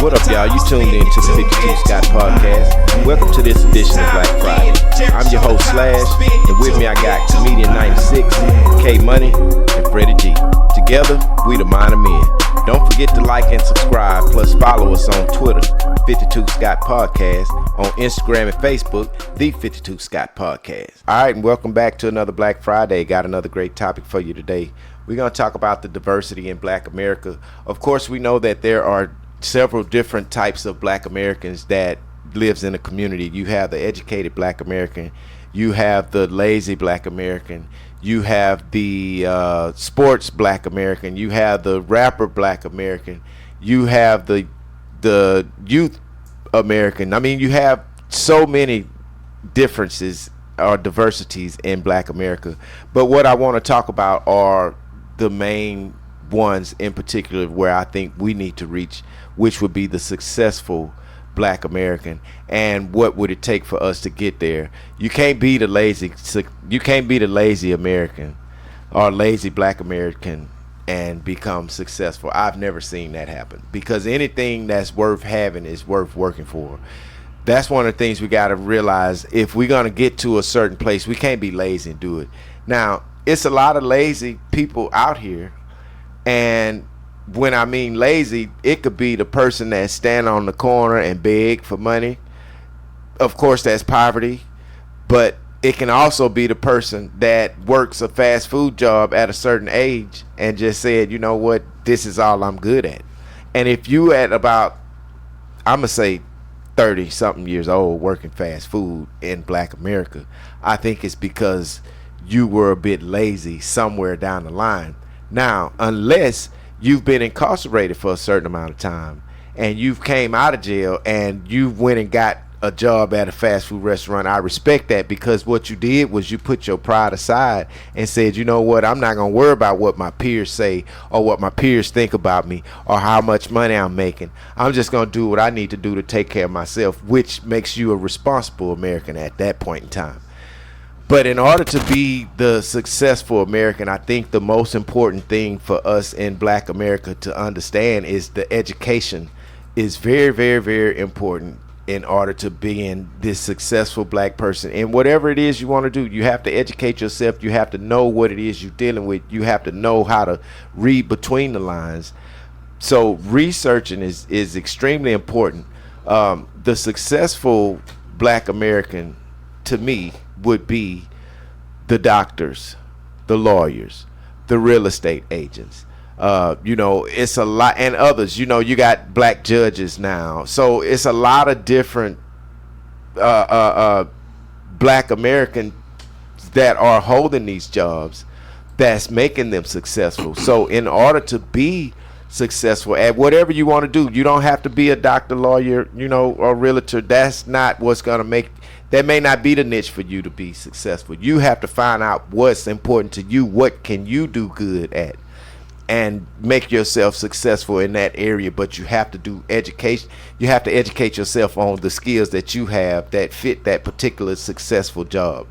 What up, y'all? You tuned in to the 52 Scott Podcast, and welcome to this edition of Black Friday. I'm your host, Slash, and with me I got Comedian 96, K-Money, and Freddie G. Together, we the Mind of Men. Don't forget to like and subscribe, plus follow us on Twitter, 52 Scott Podcast, on Instagram and Facebook, the 52 Scott Podcast. All right, and welcome back to another Black Friday. Got another great topic for you today. We're going to talk about the diversity in Black America. Of course, we know that there are several different types of Black Americans that lives in a community. You have the educated Black American, you have the lazy Black American, you have the sports Black American, you have the rapper Black American, you have the youth American. I mean, you have so many differences or diversities in Black America. But what I want to talk about are the main ones in particular where I think we need to reach, which would be the successful Black American, and what would it take for us to get there. You can't be the lazy American or lazy Black American and become successful. I've never seen that happen, because anything that's worth having is worth working for. That's one of the things we got to realize. If we're going to get to a certain place, we can't be lazy and do it. Now, it's a lot of lazy people out here, and when I mean lazy, it could be the person that stand on the corner and beg for money. Of course, that's poverty, but it can also be the person that works a fast food job at a certain age and just said, you know what, this is all I'm good at. And if you at about, I'm going to say 30 something years old working fast food in Black America, I think it's because you were a bit lazy somewhere down the line. Now, unless you've been incarcerated for a certain amount of time and you've came out of jail and you went and got a job at a fast food restaurant, I respect that, because what you did was you put your pride aside and said, you know what, I'm not going to worry about what my peers say or what my peers think about me or how much money I'm making. I'm just going to do what I need to do to take care of myself, which makes you a responsible American at that point in time. But in order to be the successful American, I think the most important thing for us in Black America to understand is the education is very, very, very important in order to being this successful Black person. And whatever it is you want to do, you have to educate yourself. You have to know what it is you're dealing with. You have to know how to read between the lines. So researching is extremely important. The successful Black American, to me, would be the doctors, the lawyers, the real estate agents. It's a lot, and others. You got Black judges now, so it's a lot of different Black Americans that are holding these jobs that's making them successful. So in order to be successful at whatever you want to do, you don't have to be a doctor, lawyer, or realtor. That's not what's going to make. That may not be the niche for you to be successful. You have to find out what's important to you. What can you do good at, and make yourself successful in that area. But you have to do education. You have to educate yourself on the skills that you have that fit that particular successful job.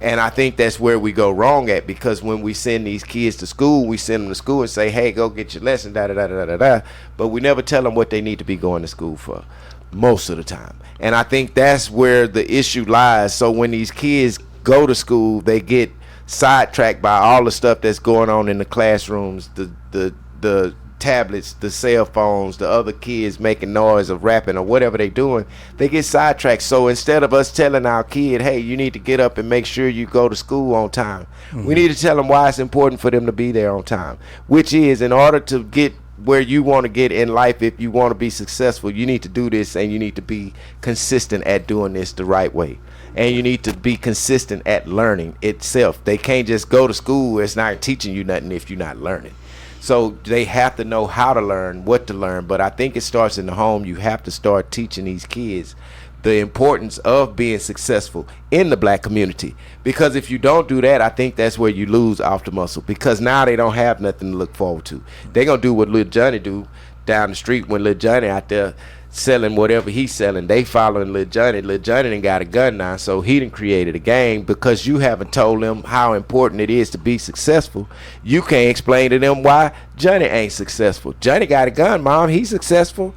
And I think that's where we go wrong at, because when we send these kids to school, we send them to school and say, hey, go get your lesson, da-da-da-da-da-da. But we never tell them what they need to be going to school for, most of the time. And I think that's where the issue lies. So when these kids go to school, they get sidetracked by all the stuff that's going on in the classrooms, the tablets, the cell phones, the other kids making noise or rapping or whatever they doing. They get sidetracked. So instead of us telling our kid, hey, you need to get up and make sure you go to school on time, we need to tell them why it's important for them to be there on time, which is, in order to get where you want to get in life, if you want to be successful, you need to do this, and you need to be consistent at doing this the right way. And you need to be consistent at learning itself. They can't just go to school. It's not teaching you nothing if you're not learning. So they have to know how to learn, what to learn. But I think it starts in the home. You have to start teaching these kids the importance of being successful in the Black community. Because if you don't do that, I think that's where you lose off the muscle, because now they don't have nothing to look forward to. They're going to do what Lil Johnny do down the street. When Lil Johnny out there selling whatever he's selling, they following Lil Johnny. Lil Johnny done got a gun now, so he done created a gang. Because you haven't told them how important it is to be successful, you can't explain to them why Johnny ain't successful. Johnny got a gun, Mom. He's successful.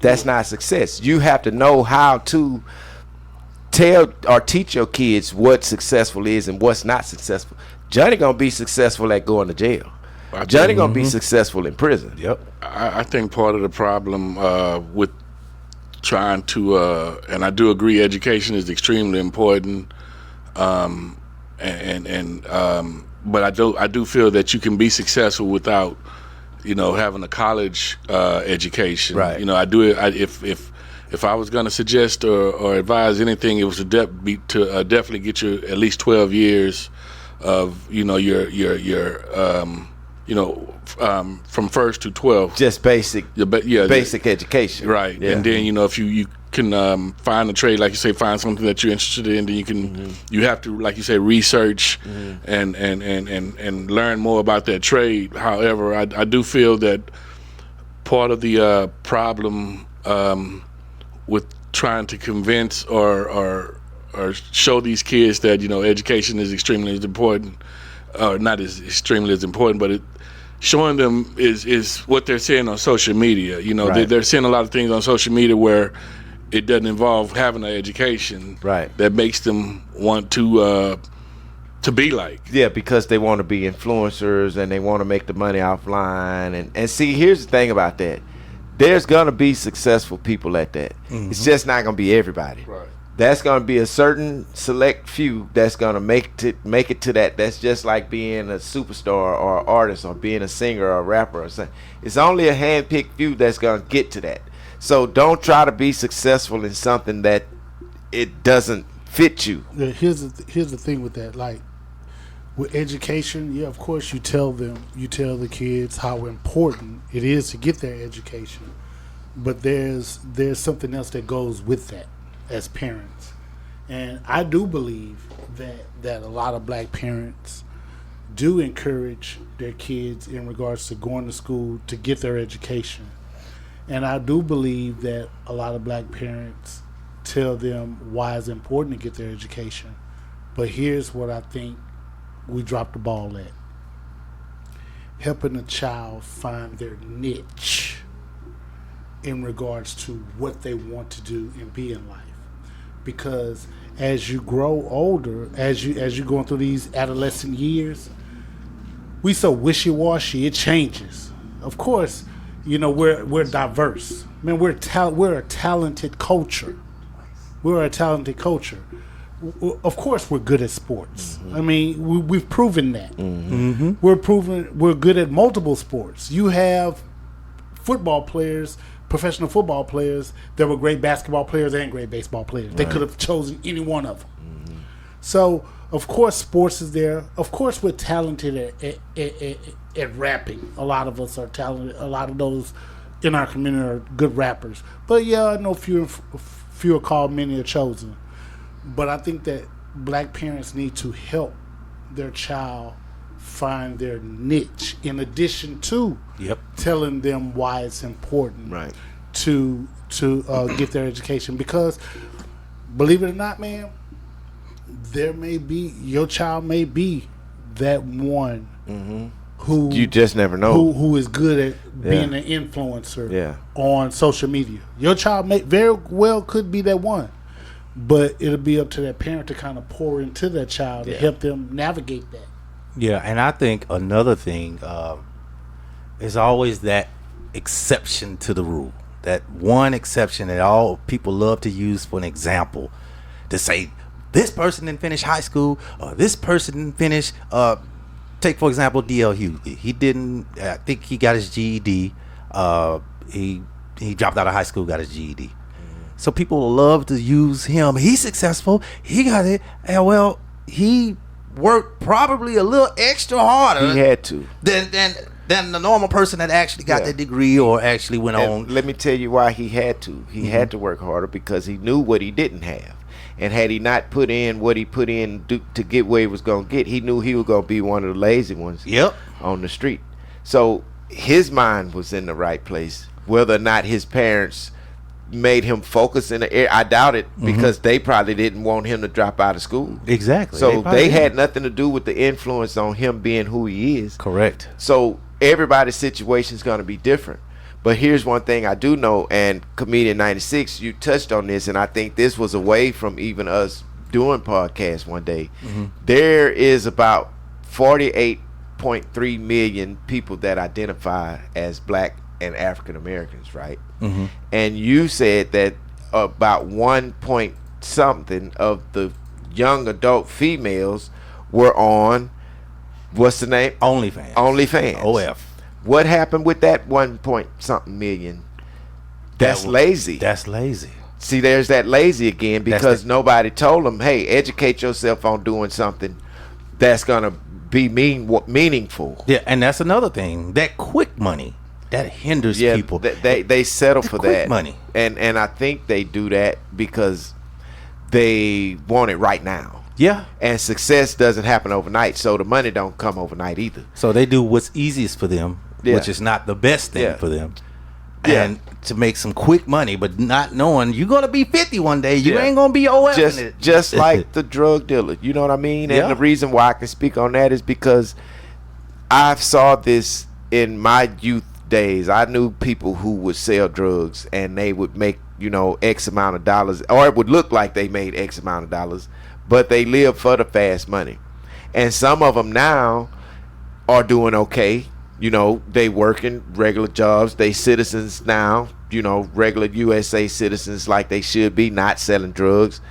That's not success. You have to know how to tell or teach your kids what successful is and what's not successful. Johnny gonna be successful at going to jail. Johnny gonna be successful in prison. Yep. I think part of the problem with trying to, and I do agree, education is extremely important. But I do feel that you can be successful without, having a college education. Right. If I was going to suggest or advise anything, it was to definitely get you at least 12 years of from first to 12. Just basic education. Right. Yeah. And then if you can find a trade, like you say, find something that you're interested in, then you can you have to, like you say, research and learn more about that trade. However, I do feel that part of the problem with trying to convince or show these kids that education is extremely as important, or not as extremely as important, but showing them is what they're seeing on social media. Right. They're seeing a lot of things on social media where it doesn't involve having an education. Right. That makes them want to be like. Yeah, because they want to be influencers and they want to make the money offline. And see, here's the thing about that. There's gonna be successful people at that. It's just not gonna be everybody. Right. That's gonna be a certain select few that's gonna make it to that. That's just like being a superstar or an artist or being a singer or a rapper or something. It's only a hand-picked few that's gonna get to that. So don't try to be successful in something that it doesn't fit you. Here's the thing with that. Like with education, yeah, of course you tell the kids how important it is to get their education, but there's something else that goes with that as parents. And I do believe that a lot of black parents do encourage their kids in regards to going to school to get their education. And I do believe that a lot of black parents tell them why it's important to get their education. But here's what I think we dropped the ball at. Helping a child find their niche in regards to what they want to do and be in life. Because as you grow older, as you're going through these adolescent years, we so wishy-washy, it changes. Of course, we're diverse. Man, we're a talented culture. We're a talented culture. Of course, we're good at sports. I mean, we've proven that. We're good at multiple sports. You have football players, professional football players that were great basketball players and great baseball players. They could have chosen any one of them. So, of course, sports is there. Of course, we're talented at rapping. A lot of us are talented. A lot of those in our community are good rappers. But yeah, I know few are called, many are chosen. But I think that black parents need to help their child find their niche in addition to telling them why it's important to get their education. Because, believe it or not, man, your child may be that one who you just never know who is good at being an influencer on social media. Your child may very well could be that one. But it'll be up to that parent to kind of pour into that child to help them navigate that. Yeah, and I think another thing is always that exception to the rule. That one exception that all people love to use for an example to say this person didn't finish high school or this person didn't finish. Take for example D.L. Hughley. He didn't. I think he got his GED. He dropped out of high school, got his GED. So people love to use him. He's successful. He got it. And well, he worked probably a little extra harder. He had to. Than the normal person that actually got that degree or actually went on. Let me tell you why he had to. He had to work harder because he knew what he didn't have. And had he not put in what he put in to get where he was going to get, he knew he was going to be one of the lazy ones on the street. So his mind was in the right place. Whether or not his parents made him focus in the air, I doubt it, because they probably didn't want him to drop out of school. Exactly. So they had nothing to do with the influence on him being who he is. Correct. So everybody's situation is going to be different. But here's one thing I do know, and Comedian 96, you touched on this, and I think this was away from even us doing podcasts one day. There is about 48.3 million people that identify as black and African Americans, right? And you said that about 1 point something of the young adult females were on, what's the name? OnlyFans. OF. What happened with that 1 point something million? That's lazy. That's lazy. See, there's that lazy again, because nobody told them, hey, educate yourself on doing something that's gonna be meaningful. Yeah, and that's another thing. That quick money that hinders people. They settle for quick that money, and I think they do that because they want it right now. Yeah, and success doesn't happen overnight, so the money don't come overnight either. So they do what's easiest for them, which is not the best thing for them. And to make some quick money, but not knowing you're gonna be 50 one day, you ain't gonna be OF in it. Just like the drug dealer, you know what I mean? And the reason why I can speak on that is because I saw this in my youth days. I knew people who would sell drugs and they would make, X amount of dollars, or it would look like they made X amount of dollars, but they live for the fast money. And some of them now are doing okay. They working regular jobs. They citizens now, regular USA citizens like they should be, not selling drugs.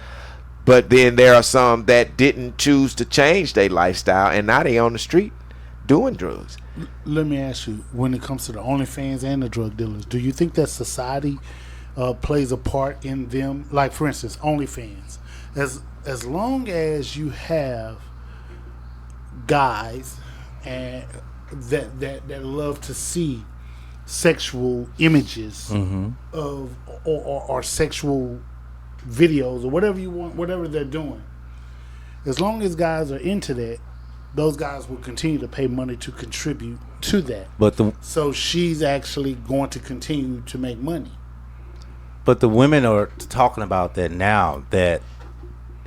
But then there are some that didn't choose to change their lifestyle, and now they on the street doing drugs. Let me ask you, when it comes to the OnlyFans and the drug dealers, do you think that society plays a part in them? Like, for instance, OnlyFans. As long as you have guys and that love to see sexual images of or sexual videos or whatever you want, whatever they're doing, as long as guys are into that, those guys will continue to pay money to contribute to that. So she's actually going to continue to make money. But the women are talking about that now, that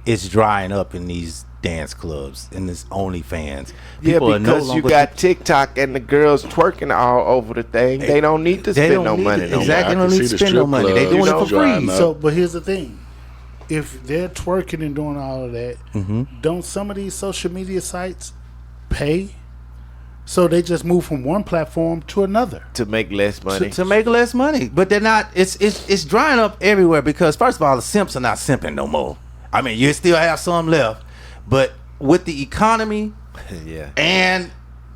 it's drying up in these dance clubs, in this OnlyFans. People because you got TikTok and the girls twerking all over the thing. They don't need to spend no money. Exactly, they don't need to spend no money. They doing it for free. So, but here's the thing: if they're twerking and doing all of that, don't some of these social media sites pay? So they just move from one platform to another to make less money. To make less money, but they're not. It's drying up everywhere because first of all, the simps are not simping no more. I mean, you still have some left, but with the economy, and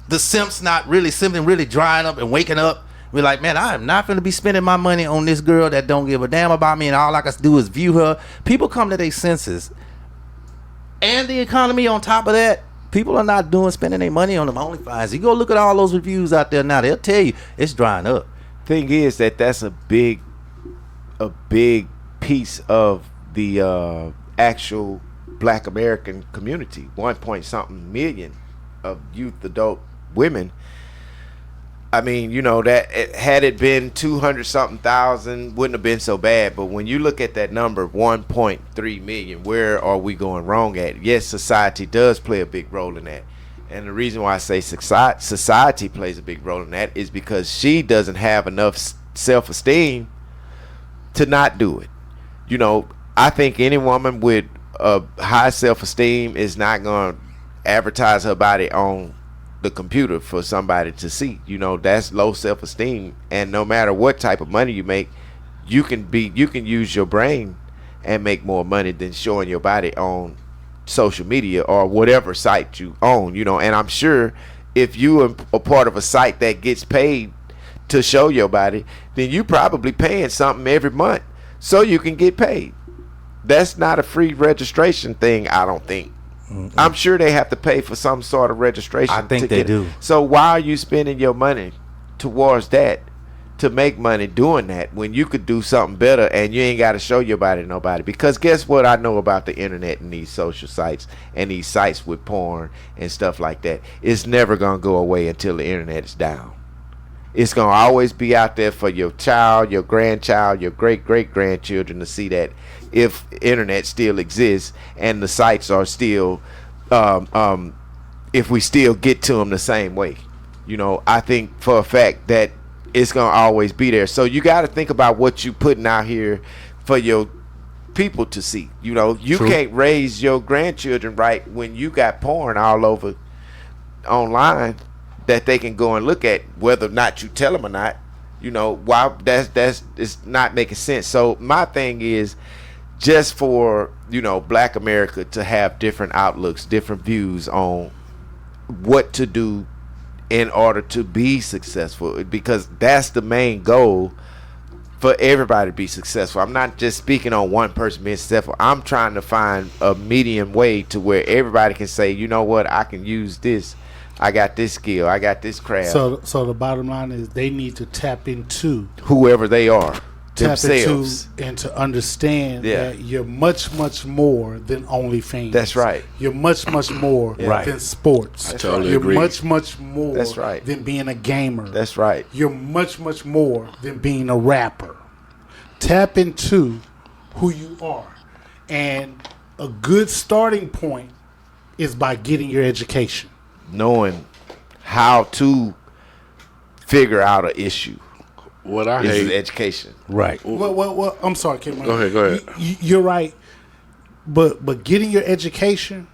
the simps not really simping, really drying up and waking up, we're like, man, I am not going to be spending my money on this girl that don't give a damn about me, and all I can do is view her. People come to their senses, and the economy on top of that. People are not spending their money on them OnlyFans. You go look at all those reviews out there now; they'll tell you it's drying up. Thing is that's a big piece of the actual Black American community. 1 point something million of youth adult women. I mean, that had it been 200 something thousand, wouldn't have been so bad. But when you look at that number, 1.3 million, where are we going wrong at? Yes, society does play a big role in that. And the reason why I say society plays a big role in that is because she doesn't have enough self-esteem to not do it. I think any woman with a high self-esteem is not going to advertise her body on the computer for somebody to see. That's low self-esteem, and no matter what type of money you make, you can use your brain and make more money than showing your body on social media or whatever site you own. And I'm sure if you are a part of a site that gets paid to show your body, then you probably paying something every month so you can get paid. That's not a free registration thing, I don't think. I'm sure they have to pay for some sort of registration. I think they do. So why are you spending your money towards that to make money doing that when you could do something better and you ain't got to show your body to nobody? Because guess what I know about the internet and these social sites and these sites with porn and stuff like that? It's never going to go away until the internet is down. It's going to always be out there for your child, your grandchild, your great-great-grandchildren to see that if internet still exists and the sites are still, if we still get to them the same way. I think for a fact that it's going to always be there. So you got to think about what you putting out here for your people to see. You know, you True. can't raise your grandchildren right when you got porn all over online that they can go and look at, whether or not you tell them or not. You know, why that's it's not making sense. So my thing is, just for, you know, Black America to have different outlooks, different views on what to do in order to be successful, because that's the main goal for everybody to be successful. I'm not just speaking on one person being successful. I'm trying to find a medium way to where everybody can say, you know what, I can use this. I got this skill. I got this craft. So the bottom line is they need to tap into Whoever they are, themselves. and to understand Yeah. that you're much, much more than OnlyFans. That's right. You're much, much more Right. than sports. I totally You're agree. much, much more That's right. than being a gamer. That's right. You're much, much more than being a rapper. Tap into who you are. And a good starting point is by getting your education. Knowing how to figure out an issue What I is hate. education. Right. Well, I'm sorry, Kim. Go ahead. You're right. But getting your education,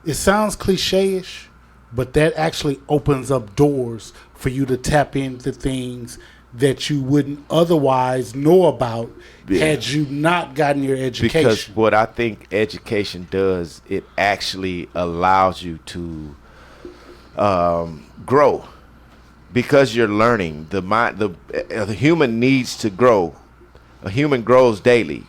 it sounds cliche-ish, but that actually opens up doors for you to tap into things that you wouldn't otherwise know about had you not gotten your education. Because what I think education does, it actually allows you to grow, because you're learning. The human needs to grow. A human grows daily.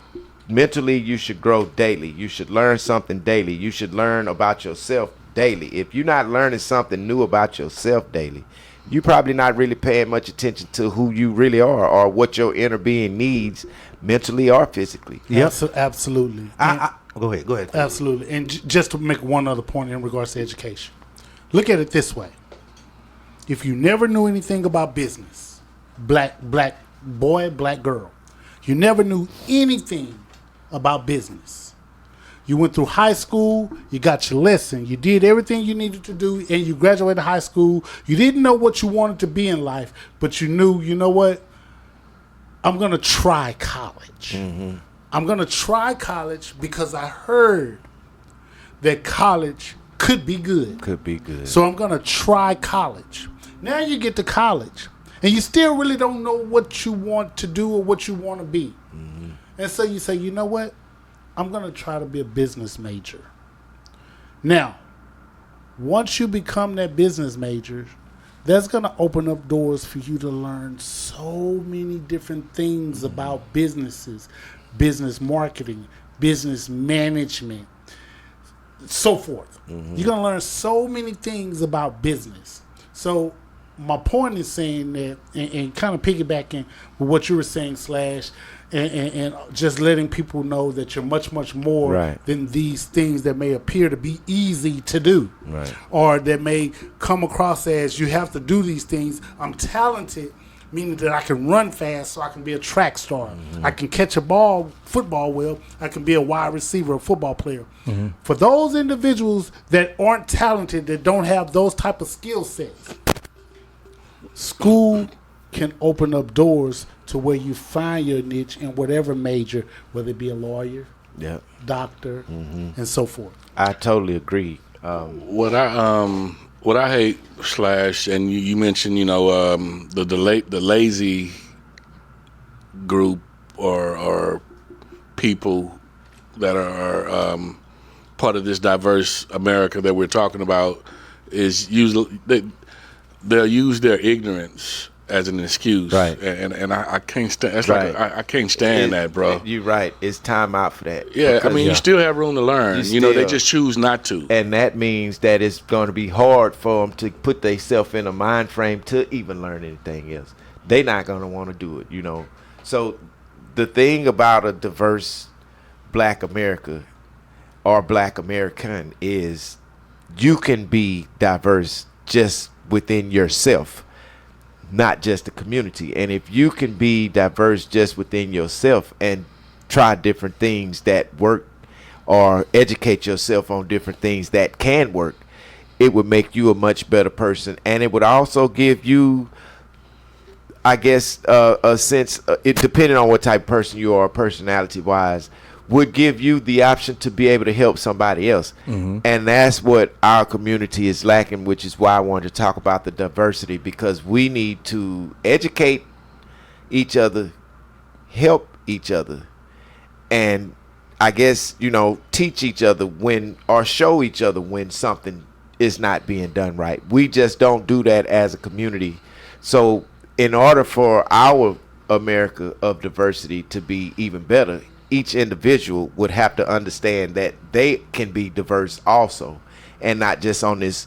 Mentally, you should grow daily. You should learn something daily. You should learn about yourself daily. If you're not learning something new about yourself daily, you're probably not really paying much attention to who you really are or what your inner being needs, mentally or physically. Yep. Absolutely. Go ahead. Absolutely. And just to make one other point in regards to education, look at it this way. If you never knew anything about business, black boy, black girl, you never knew anything about business. You went through high school, you got your lesson, you did everything you needed to do, and you graduated high school. You didn't know what you wanted to be in life, but you knew, you know what? I'm going to try college. I'm going to try college because I heard that college could be good. Could be good. So I'm going to try college. Now you get to college, and you still really don't know what you want to do or what you want to be. And so you say, you know what? I'm going to try to be a business major. Now, once you become that business major, that's going to open up doors for you to learn so many different things about businesses, business marketing, business management, so forth. You're going to learn so many things about business. So my point is saying that, and kind of piggybacking with what you were saying, Slash, and just letting people know that you're much, much more Right. than these things that may appear to be easy to do. Right. Or that may come across as you have to do these things. I'm talented, meaning that I can run fast so I can be a track star. I can catch a ball, football well. I can be a wide receiver, a football player. For those individuals that aren't talented, that don't have those type of skill sets, school can open up doors to where you find your niche in whatever major, whether it be a lawyer, Yeah, doctor, and so forth. I totally agree. What I hate, Slash, and you mentioned, you know, the lazy group or people that are part of this diverse America that we're talking about is usually they'll use their ignorance as an excuse, Right. And I can't stand. That's Right. like I can't stand that, bro. You're right. It's time out for that. Yeah, I Because- mean, you still have room to learn. You You know, they still- just choose not to. and that means that it's going to be hard for them to put themselves in a mind frame to even learn anything else. They're not going to want to do it, you know. So the thing about a diverse Black America or Black American is you can be diverse just within yourself, not just the community. And if you can be diverse just within yourself and try different things that work or educate yourself on different things that can work, it would make you a much better person. And it would also give you I guess, a sense, it depending on what type of person you are, personality wise, would give you the option to be able to help somebody else. And that's what our community is lacking, which is why I wanted to talk about the diversity, because we need to educate each other, help each other, and I guess, teach each other or show each other when something is not being done right. We just don't do that as a community. So in order for our America of diversity to be even better, each individual would have to understand that they can be diverse also, and not just on this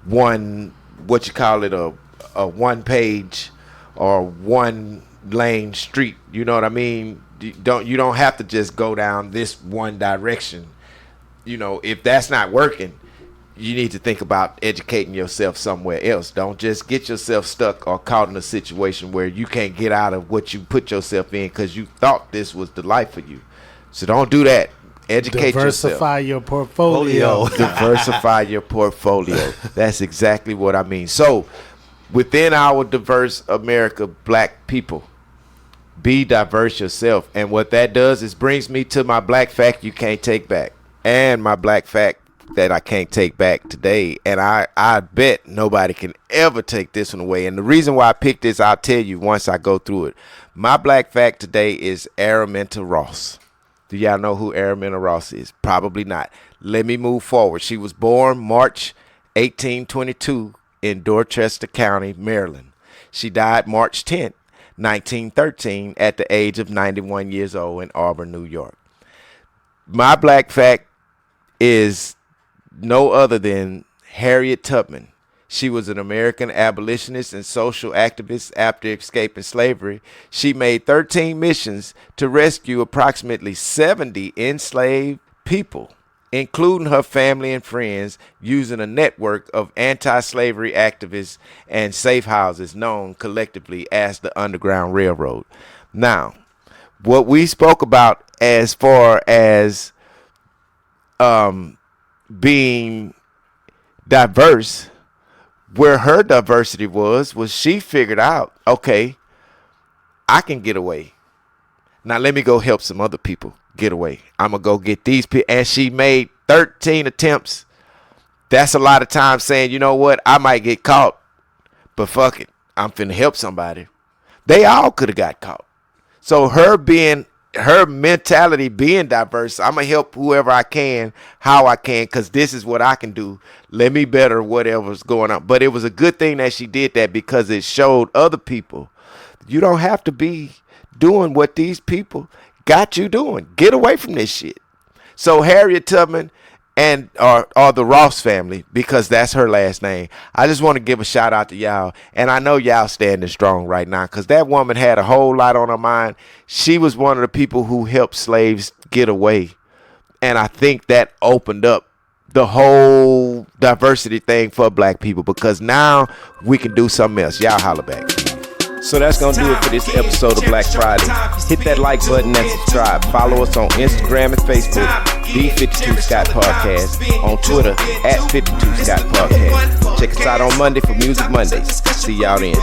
one, what you call it, a one page or one lane street. You know what I mean? You don't have to just go down this one direction. If that's not working, you need to think about educating yourself somewhere else. Don't just get yourself stuck or caught in a situation where you can't get out of what you put yourself in because you thought this was the life for you. So don't do that. Educate Diversify yourself. your portfolio. Diversify your portfolio. That's exactly what I mean. So within our diverse America, black people, be diverse yourself. And what that does is brings me to my black fact you can't take back. And my black fact that I can't take back today. And I bet nobody can ever take this one away. And the reason why I picked this, I'll tell you once I go through it. My black fact today is Araminta Ross. Do y'all know who Araminta Ross is? Probably not. Let me move forward. She was born March 1822 in Dorchester County, Maryland. She died March 10th, 1913 at the age of 91 years old in Auburn, New York. My black fact is no other than Harriet Tubman. She was an American abolitionist and social activist after escaping slavery. She made 13 missions to rescue approximately 70 enslaved people, including her family and friends, using a network of anti-slavery activists and safe houses known collectively as the Underground Railroad. Now, what we spoke about as far as being diverse, where her diversity was she figured out, okay, I can get away. Now let me go help some other people get away. I'm going to go get these people. And she made 13 attempts. That's a lot of time saying, you know what, I might get caught, but fuck it, I'm finna help somebody. They all could have got caught. So her mentality being diverse, I'm going to help whoever I can, how I can, because this is what I can do. Let me better whatever's going on. But it was a good thing that she did that, because it showed other people you don't have to be doing what these people got you doing. Get away from this shit. So Harriet Tubman and or the Ross family, because that's her last name, I just want to give a shout out to y'all. And I know y'all standing strong right now, because that woman had a whole lot on her mind. She was one of the people who helped slaves get away, and I think that opened up the whole diversity thing for black people, because now we can do something else. Y'all holler back. So that's going to do it for this episode of Black Friday. Hit that like button and subscribe. Follow us on Instagram and Facebook, The 52 Scott Podcast. On Twitter, at 52 Scott Podcast. Check us out on Monday for Music Mondays. See y'all then.